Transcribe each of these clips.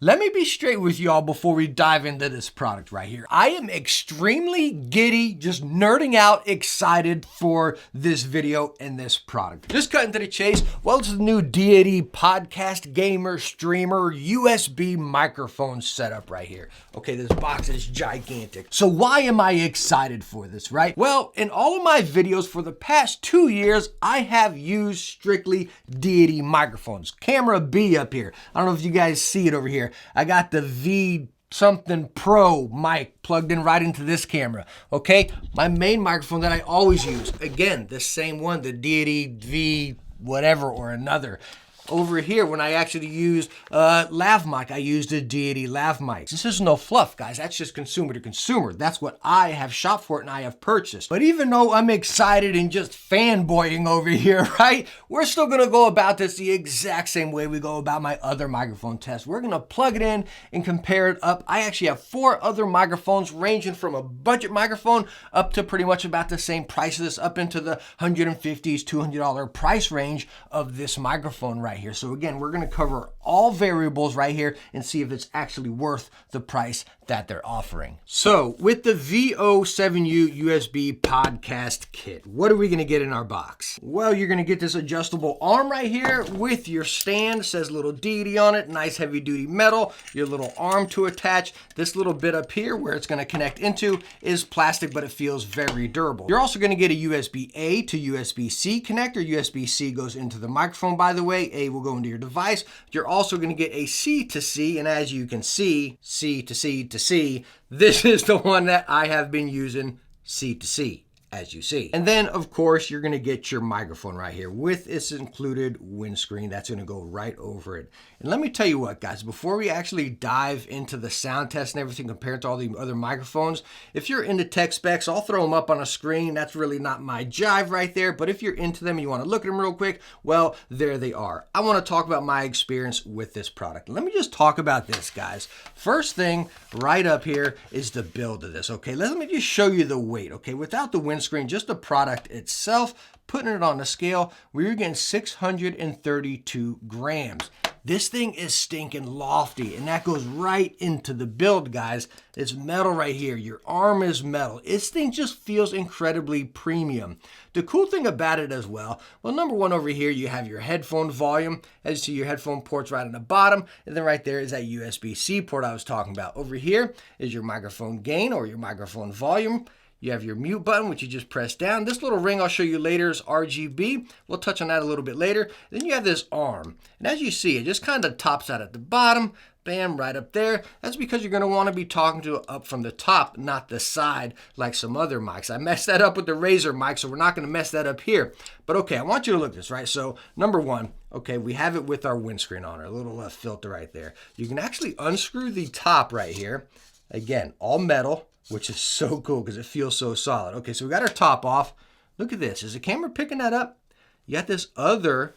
Let me be straight with y'all before we dive into this product right here. I am extremely giddy, just nerding out, excited for this video and this product. Just cutting to the chase. Well, it's the new Deity podcast gamer streamer USB microphone setup right here. Okay, this box is gigantic. So why am I excited for this, right? Well, in all of my videos for the past 2 years, I have used strictly Deity microphones. Camera B up here. I don't know if you guys see it over here. I got the V something Pro mic plugged in right into this camera. Okay, my main microphone that I always use, again, the same one, the Diety V whatever or another. Over here, when I actually use lav mic, I use the Deity lav mic. This is no fluff, guys. That's just consumer to consumer. That's what I have shopped for and I have purchased. But even though I'm excited and just fanboying over here, right? We're still gonna go about this the exact same way we go about my other microphone test. We're gonna plug it in and compare it up. I actually have 4 other microphones ranging from a budget microphone up to pretty much about the same price as this, up into the $150s, $200 price range of this microphone right here. So again, we're going to cover all variables right here and see if it's actually worth the price that they're offering. So with the VO-7U USB podcast kit, what are we going to get in our box? Well, you're going to get this adjustable arm right here with your stand. It says little Deity on it, nice heavy duty metal, your little arm to attach. This little bit up here where it's going to connect into is plastic, but it feels very durable. You're also going to get a USB-A to USB-C connector. USB-C goes into the microphone, by the way. A will go into your device. You're also going to get a C to C, and as you can see, C to C to C, this is the one that I have been using, C to C, as you see. And then, of course, you're going to get your microphone right here with its included windscreen. That's going to go right over it. And let me tell you what, guys, before we actually dive into the sound test and everything compared to all the other microphones, if you're into tech specs, I'll throw them up on a screen. That's really not my jive right there. But if you're into them and you want to look at them real quick, well, there they are. I want to talk about my experience with this product. Let me just talk about this, guys. First thing right up here is the build of this, okay? Let me just show you the weight, okay? Without the windscreen, just the product itself, putting it on a scale, we're getting 632 grams. This thing is stinking lofty, and that goes right into the build, guys. It's metal right here. Your arm is metal. This thing just feels incredibly premium. The cool thing about it as well, number one, over here, you have your headphone volume. As you see, your headphone port's right on the bottom, and then right there is that USB-C port I was talking about. Over here is your microphone gain or your microphone volume. You have your mute button, which you just press down. This little ring I'll show you later is RGB. We'll touch on that a little bit later. Then you have this arm. And as you see, it just kind of tops out at the bottom. Bam, right up there. That's because you're going to want to be talking to it up from the top, not the side like some other mics. I messed that up with the Razer mic, so we're not going to mess that up here. But okay, I want you to look at this, right? So number one, okay, we have it with our windscreen on, our little filter right there. You can actually unscrew the top right here. Again, all metal, which is so cool because it feels so solid. Okay, so we got our top off. Look at this. Is the camera picking that up? You got this other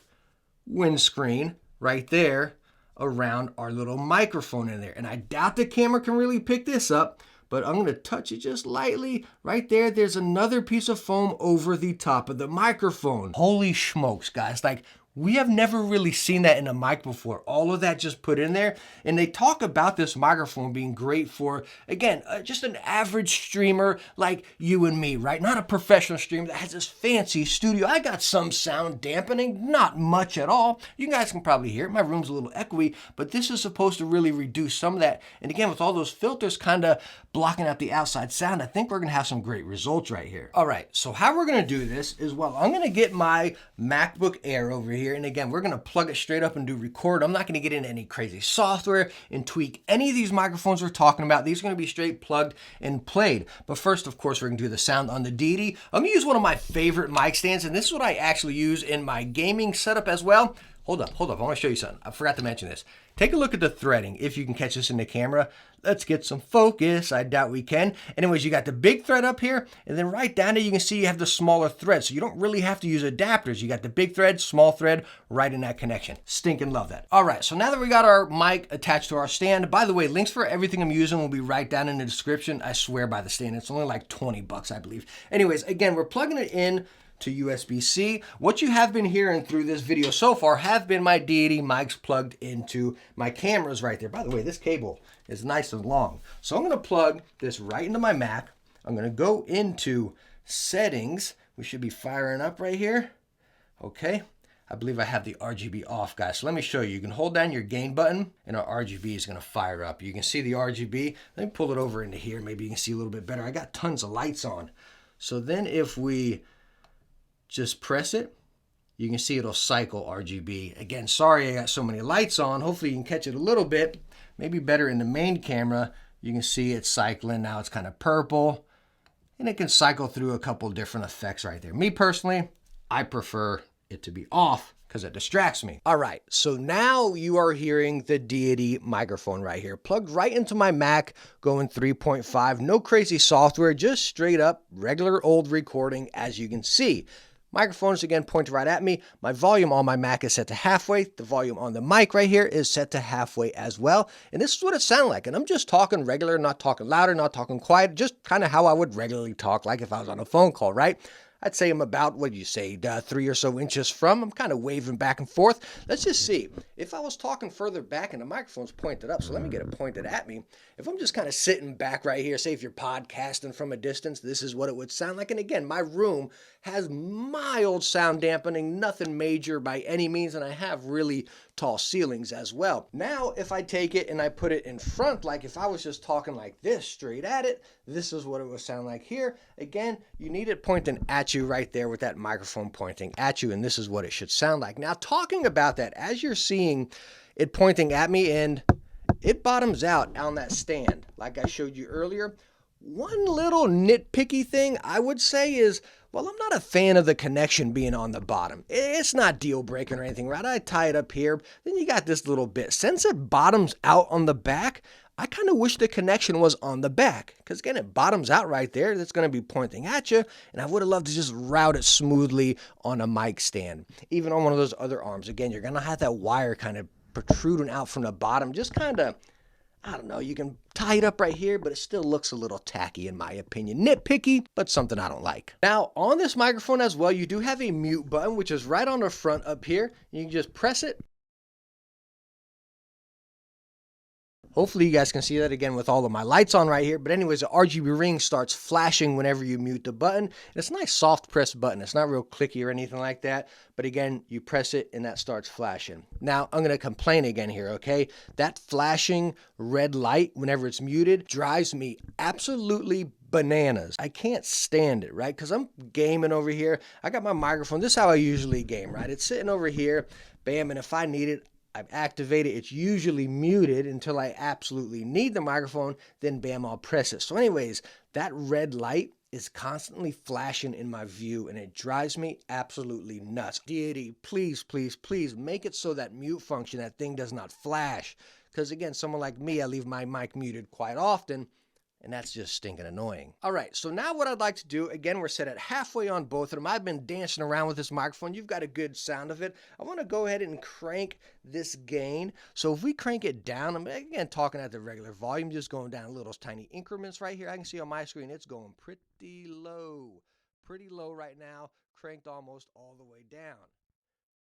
windscreen right there around our little microphone in there. And I doubt the camera can really pick this up, but I'm going to touch it just lightly. Right there, there's another piece of foam over the top of the microphone. Holy smokes, guys. Like, we have never really seen that in a mic before. All of that just put in there. And they talk about this microphone being great for, again, just an average streamer like you and me, right? Not a professional streamer that has this fancy studio. I got some sound dampening, not much at all. You guys can probably hear it. My room's a little echoey, but this is supposed to really reduce some of that. And again, with all those filters kind of blocking out the outside sound, I think we're going to have some great results right here. All right, so how we're going to do this is, well, I'm going to get my MacBook Air over here. And again, we're going to plug it straight up and do record. I'm not going to get into any crazy software and tweak any of these microphones we're talking about. These are going to be straight plugged and played. But first, of course, we're going to do the sound on the Deity. I'm going to use one of my favorite mic stands, and this is what I actually use in my gaming setup as well. Hold up. I want to show you something. I forgot to mention this. Take a look at the threading, if you can catch this in the camera. Let's get some focus. I doubt we can. Anyways, you got the big thread up here, and then right down there you can see you have the smaller thread, so you don't really have to use adapters. You got the big thread, small thread, right in that connection. Stinking love that. All right, so now that we got our mic attached to our stand, by the way, links for everything I'm using will be right down in the description. I swear by the stand. It's only like 20 bucks, I believe. Anyways, again, we're plugging it in to USB-C. What you have been hearing through this video so far have been my deity mics plugged into my cameras right there. By the way, this cable is nice and long. So I'm gonna plug this right into my Mac. I'm gonna go into settings. We should be firing up right here. Okay. I believe I have the RGB off, guys. So let me show you. You can hold down your gain button and our RGB is gonna fire up. You can see the RGB. Let me pull it over into here. Maybe you can see a little bit better. I got tons of lights on. So then if we just press it, you can see it'll cycle RGB. Again, sorry I got so many lights on. Hopefully you can catch it a little bit. Maybe better in the main camera. You can see it cycling. Now it's kind of purple. And it can cycle through a couple different effects right there. Me personally, I prefer it to be off because it distracts me. All right, so now you are hearing the Deity microphone right here, plugged right into my Mac, going 3.5, no crazy software, just straight up regular old recording as you can see. Microphones again pointed right at me. My volume on my Mac is set to halfway. The volume on the mic right here is set to halfway as well. And this is what it sounds like. And I'm just talking regular, not talking louder, not talking quiet, just kind of how I would regularly talk like if I was on a phone call, right? I'd say I'm about, what do you say, 3 or so inches from. I'm kind of waving back and forth. Let's just see. If I was talking further back and the microphone's pointed up, so let me get it pointed at me. If I'm just kind of sitting back right here, say if you're podcasting from a distance, this is what it would sound like. And again, my room has mild sound dampening, nothing major by any means, and I have really tall ceilings as well. Now, if I take it and I put it in front, like if I was just talking like this straight at it, this is what it would sound like here. Again, you need it pointing at you right there with that microphone pointing at you, and this is what it should sound like. Now, talking about that, as you're seeing it pointing at me and it bottoms out on that stand, like I showed you earlier. One little nitpicky thing I would say is, well, I'm not a fan of the connection being on the bottom. It's not deal breaking or anything, right? I tie it up here. Then you got this little bit. Since it bottoms out on the back, I kind of wish the connection was on the back. Because again, it bottoms out right there. That's going to be pointing at you. And I would have loved to just route it smoothly on a mic stand. Even on one of those other arms. Again, you're going to have that wire kind of protruding out from the bottom. Just kind of, I don't know, you can tie it up right here, but it still looks a little tacky in my opinion. Nitpicky, but something I don't like. Now, on this microphone as well, you do have a mute button, which is right on the front up here. You can just press it. Hopefully you guys can see that again with all of my lights on right here. But anyways, the RGB ring starts flashing whenever you mute the button. And it's a nice soft press button. It's not real clicky or anything like that. But again, you press it and that starts flashing. Now, I'm going to complain again here, okay? That flashing red light whenever it's muted drives me absolutely bananas. I can't stand it, right? Because I'm gaming over here. I got my microphone. This is how I usually game, right? It's sitting over here. Bam. And if I need it, I've activated. It's usually muted until I absolutely need the microphone. Then bam, I'll press it. So anyways, that red light is constantly flashing in my view and it drives me absolutely nuts. Deity, please, please, please make it so that mute function, that thing does not flash. Because again, someone like me, I leave my mic muted quite often. And that's just stinking annoying. All right, so now what I'd like to do, again, we're set at halfway on both of them. I've been dancing around with this microphone. You've got a good sound of it. I want to go ahead and crank this gain. So if we crank it down, I'm again talking at the regular volume, just going down little tiny increments right here. I can see on my screen, it's going pretty low right now, cranked almost all the way down.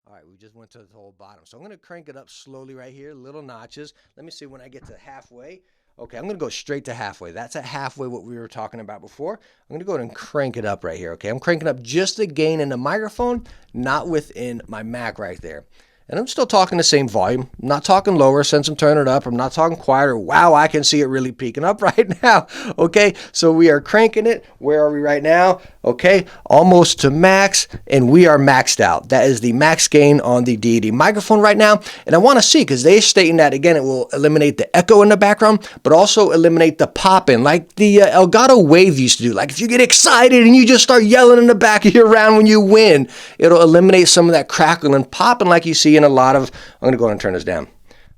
All right, we just went to the whole bottom. So I'm going to crank it up slowly right here, little notches. Let me see when I get to halfway. Okay, I'm going to go straight to halfway. That's at halfway what we were talking about before. I'm going to go ahead and crank it up right here, okay? I'm cranking up just the gain in the microphone, not within my Mac right there. And I'm still talking the same volume. I'm not talking lower since I'm turning it up. I'm not talking quieter. Wow, I can see it really peaking up right now. Okay, so we are cranking it. Where are we right now? Okay, almost to max, and we are maxed out. That is the max gain on the Deity microphone right now. And I want to see, because they're stating that, again, it will eliminate the echo in the background, but also eliminate the pop-in, like the Elgato Wave used to do. Like if you get excited and you just start yelling in the back of your round when you win, it'll eliminate some of that crackle and popping like you see in a lot of, I'm going to go ahead and turn this down.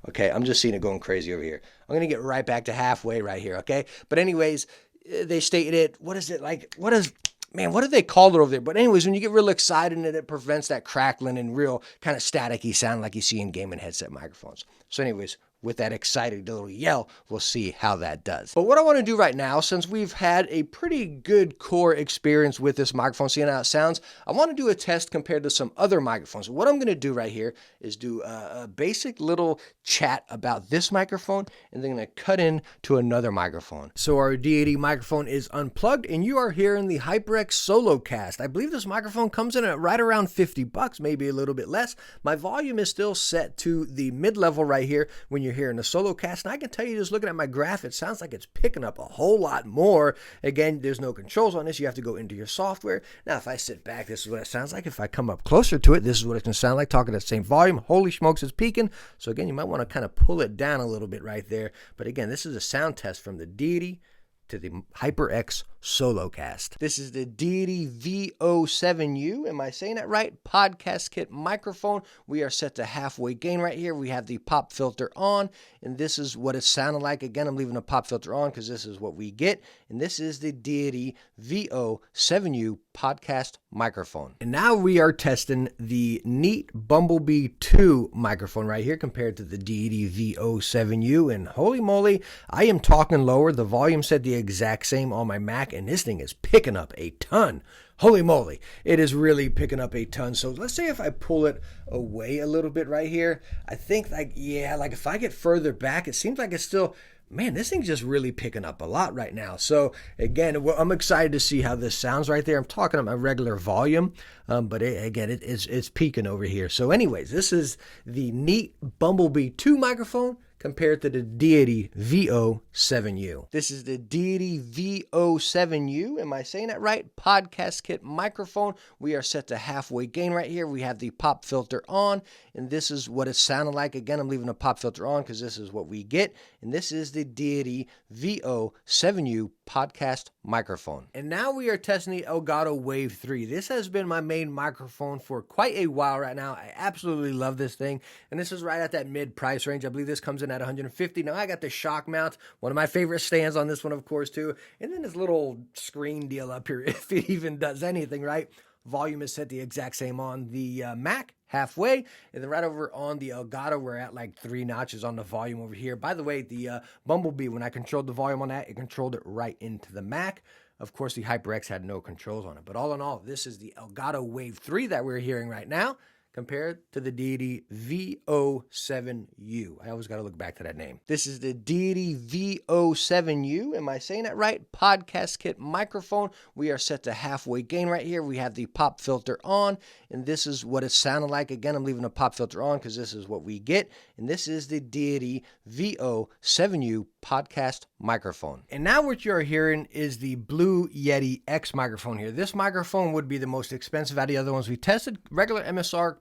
Okay, I'm just seeing it going crazy over here. I'm going to get right back to halfway right here, okay? But anyways, they stated it, what is it like, what do they call it over there? But anyways, when you get real excited and it prevents that crackling and real kind of staticky sound like you see in gaming headset microphones. So anyways, with that excited little yell. We'll see how that does. But what I want to do right now, since we've had a pretty good core experience with this microphone, seeing how it sounds, I want to do a test compared to some other microphones. What I'm going to do right here is do a basic little chat about this microphone, and then I'm going to cut in to another microphone. So our Deity microphone is unplugged, and you are hearing the HyperX SoloCast. I believe this microphone comes in at right around $50, maybe a little bit less. My volume is still set to the mid-level right here when you're hearing the SoloCast, and I can tell you, just looking at my graph, it sounds like it's picking up a whole lot more. Again, there's no controls on this. You have to go into your software. Now, if I sit back, this is what it sounds like. If I come up closer to it, this is what it's going to sound like, talking at the same volume. Holy smokes, it's peaking. So again, you might want to kind of pull it down a little bit right there. But again, this is a sound test from the Deity to the HyperX SoloCast. This is the Diety VO-7U. Am I saying that right? Podcast kit microphone. We are set to halfway gain right here. We have the pop filter on, and this is what it sounded like. Again, I'm leaving the pop filter on because this is what we get. And this is the Diety VO-7U podcast microphone. And now we are testing the Neat Bumblebee 2 microphone right here compared to the Deity VO-7U. And holy moly, I am talking lower. The volume set the exact same on my Mac, and this thing is picking up a ton. Holy moly, it is really picking up a ton. So let's say if I pull it away a little bit right here, I think like if I get further back, it seems like it's still, man, this thing's just really picking up a lot right now. So again, I'm excited to see how this sounds right there. I'm talking at my regular volume, but it's peaking over here. So anyways, this is the Neat Bumblebee 2 microphone compared to the Deity VO-7U. This is the Deity VO-7U. Am I saying that right? Podcast kit microphone. We are set to halfway gain right here. We have the pop filter on, and this is what it sounded like. Again, I'm leaving the pop filter on because this is what we get. And this is the Deity VO-7U podcast microphone. And now we are testing the Elgato Wave 3. This has been my main microphone for quite a while right now. I absolutely love this thing. And this is right at that mid-price range. I believe this comes in at $150. Now I got the shock mount, one of my favorite stands on this one, of course, too. And then this little screen deal up here, if it even does anything, right? Volume is set the exact same on the Mac, halfway, and then right over on the Elgato, we're at like 3 notches on the volume over here. By the way, the Bumblebee, when I controlled the volume on that, it controlled it right into the Mac. Of course, the HyperX had no controls on it. But all in all, this is the Elgato Wave 3 that we're hearing right now, compared to the Deity VO-7U. I always got to look back to that name. This is the Deity VO-7U. Am I saying that right? Podcast kit microphone. We are set to halfway gain right here. We have the pop filter on, and this is what it sounded like. Again, I'm leaving the pop filter on because this is what we get. And this is the Deity VO-7U podcast microphone. And now what you're hearing is the Blue Yeti X microphone here. This microphone would be the most expensive out of the other ones we tested. Regular MSRP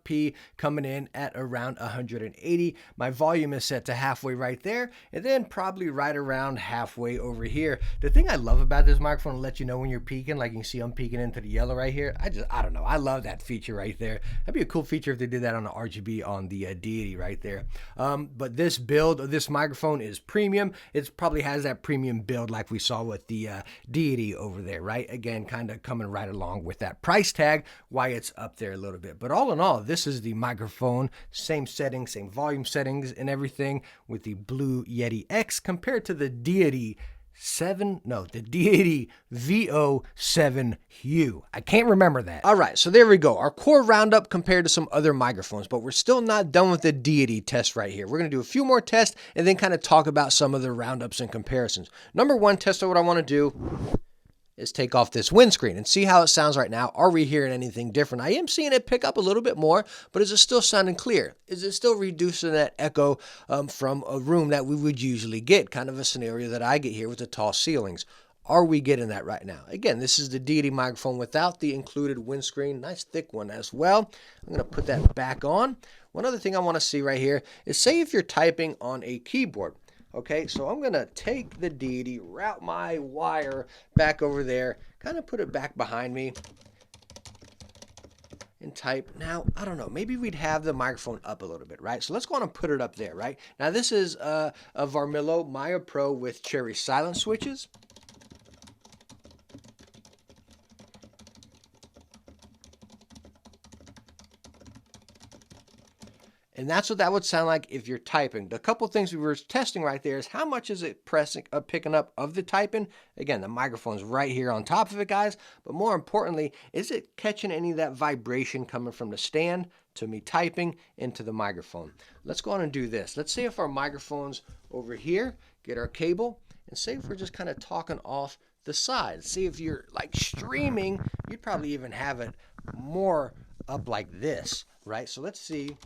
coming in at around $180. My volume is set to halfway right there, and then probably right around halfway over here. The thing I love about this microphone, to let you know when you're peaking, like you can see I'm peaking into the yellow right here. I don't know. I love that feature right there. That'd be a cool feature if they did that on the RGB on the Deity right there. But this build of this microphone is premium. It probably has that premium build like we saw with the Deity over there, right? Again, kind of coming right along with that price tag, why it's up there a little bit. But all in all, this is the microphone, same settings, same volume settings and everything with the Blue Yeti X compared to the Deity VO-7U. I can't remember that. All right, so there we go. Our core roundup compared to some other microphones, but we're still not done with the Deity test right here. We're going to do a few more tests and then kind of talk about some of the roundups and comparisons. Number one test of what I want to do is take off this windscreen and see how it sounds right now. Are we hearing anything different? I am seeing it pick up a little bit more, but is it still sounding clear? Is it still reducing that echo from a room that we would usually get? Kind of a scenario that I get here with the tall ceilings. Are we getting that right now? Again, this is the Deity microphone without the included windscreen. Nice thick one as well. I'm going to put that back on. One other thing I want to see right here is, say if you're typing on a keyboard. Okay, so I'm going to take the Deity, route my wire back over there, kind of put it back behind me, and type. Now, I don't know, maybe we'd have the microphone up a little bit, right? So let's go on and put it up there, right? Now, this is a Varmillo Maya Pro with cherry silence switches. And that's what that would sound like if you're typing. The couple things we were testing right there is how much is it picking up of the typing? Again, the microphone's right here on top of it, guys. But more importantly, is it catching any of that vibration coming from the stand to me typing into the microphone? Let's go on and do this. Let's see if our microphone's over here, get our cable, and see if we're just kind of talking off the side. See if you're like streaming, you'd probably even have it more up like this, right? So let's see.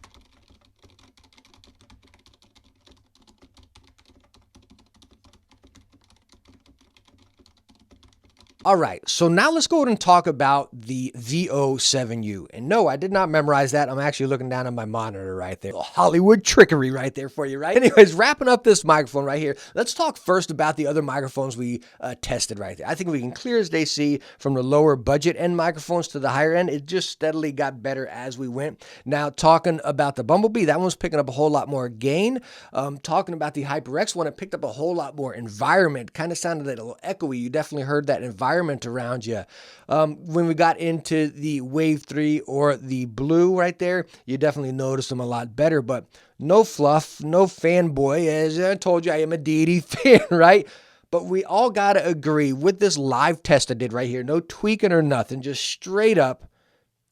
All right, so now let's go ahead and talk about the VO-7U. And no, I did not memorize that. I'm actually looking down at my monitor right there. Hollywood trickery right there for you, right? Anyways, wrapping up this microphone right here, let's talk first about the other microphones we tested right there. I think we can clear as day see from the lower budget end microphones to the higher end. It just steadily got better as we went. Now, talking about the Bumblebee, that one's picking up a whole lot more gain. Talking about the HyperX one, it picked up a whole lot more environment. Kind of sounded a little echoey. You definitely heard that environment around you. When we got into the Wave 3 or the Blue right there, you definitely noticed them a lot better, but no fluff, no fanboy. As I told you, I am a deity fan, right? But we all got to agree with this live test I did right here, no tweaking or nothing, just straight up,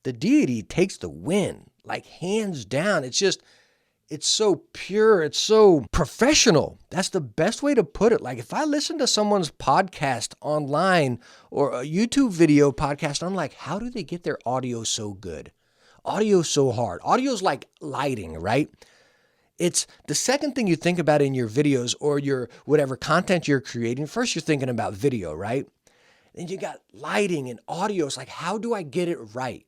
the deity takes the win, like hands down. It's so pure. It's so professional. That's the best way to put it. Like if I listen to someone's podcast online or a YouTube video podcast, I'm like, how do they get their audio so good? Audio so hard. Audio's like lighting, right? It's the second thing you think about in your videos or your whatever content you're creating. First, you're thinking about video, right? Then you got lighting and audio. It's like, how do I get it right?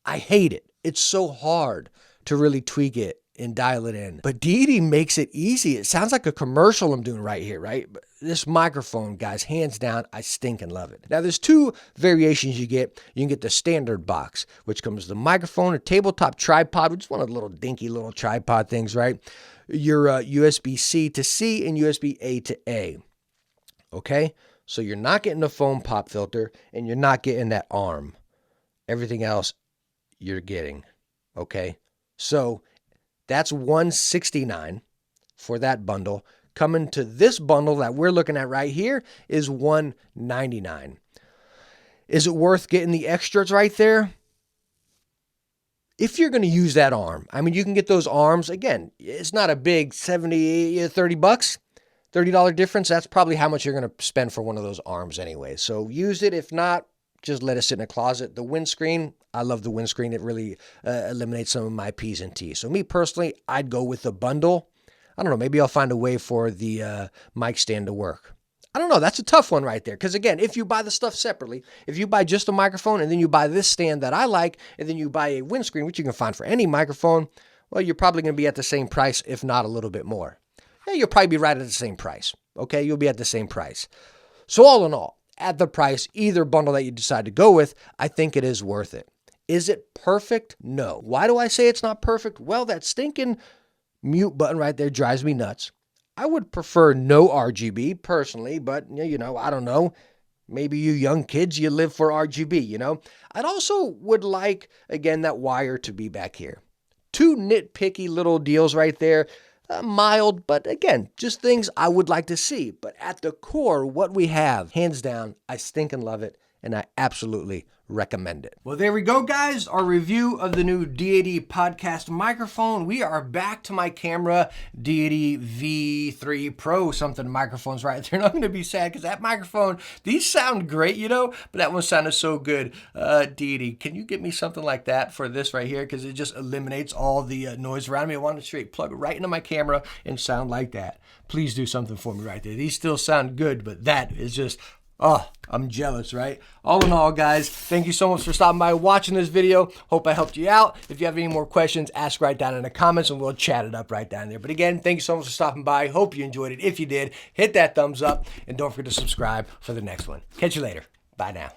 I hate it. It's so hard to really tweak it and dial it in. But Deity makes it easy. It sounds like a commercial I'm doing right here, right? But this microphone, guys, hands down, I stinking love it. Now, there's two variations you get. You can get the standard box, which comes with the microphone, a tabletop tripod, which is one of the little dinky little tripod things, right? Your USB-C to C and USB-A to A. Okay? So you're not getting a foam pop filter and you're not getting that arm. Everything else you're getting. Okay? So that's $169 for that bundle. Coming to this bundle that we're looking at right here is $199. Is it worth getting the extras right there? If you're going to use that arm, I mean, you can get those arms. Again, it's not a big $30 bucks, $30 difference. That's probably how much you're going to spend for one of those arms anyway. So use it. If not, just let it sit in a closet. The windscreen, I love the windscreen. It really eliminates some of my P's and T's. So me personally, I'd go with the bundle. I don't know. Maybe I'll find a way for the mic stand to work. I don't know. That's a tough one right there. Because again, if you buy the stuff separately, if you buy just a microphone and then you buy this stand that I like, and then you buy a windscreen, which you can find for any microphone, well, you're probably going to be at the same price, if not a little bit more. Yeah, you'll probably be right at the same price. Okay, you'll be at the same price. So all in all, at the price, either bundle that you decide to go with, I think it is worth it. Is it perfect? No. Why do I say it's not perfect? Well, that stinking mute button right there drives me nuts. I would prefer no RGB personally, but you know, I don't know. Maybe you young kids, you live for RGB, you know. I'd also would like, again, that wire to be back here. Two nitpicky little deals right there. Mild, but again, just things I would like to see. But at the core, what we have, hands down, I stinking love it, and I absolutely recommend it. Well, there we go, guys. Our review of the new Deity podcast microphone. We are back to my camera, Deity V3 Pro something microphones right there. And I'm going to be sad because that microphone, these sound great, you know, but that one sounded so good. Deity, can you get me something like that for this right here? Because it just eliminates all the noise around me. I want to straight plug it right into my camera and sound like that. Please do something for me right there. These still sound good, but that is just... oh, I'm jealous, right? All in all, guys, thank you so much for stopping by watching this video. Hope I helped you out. If you have any more questions, ask right down in the comments and we'll chat it up right down there. But again, thank you so much for stopping by. Hope you enjoyed it. If you did, hit that thumbs up and don't forget to subscribe for the next one. Catch you later. Bye now.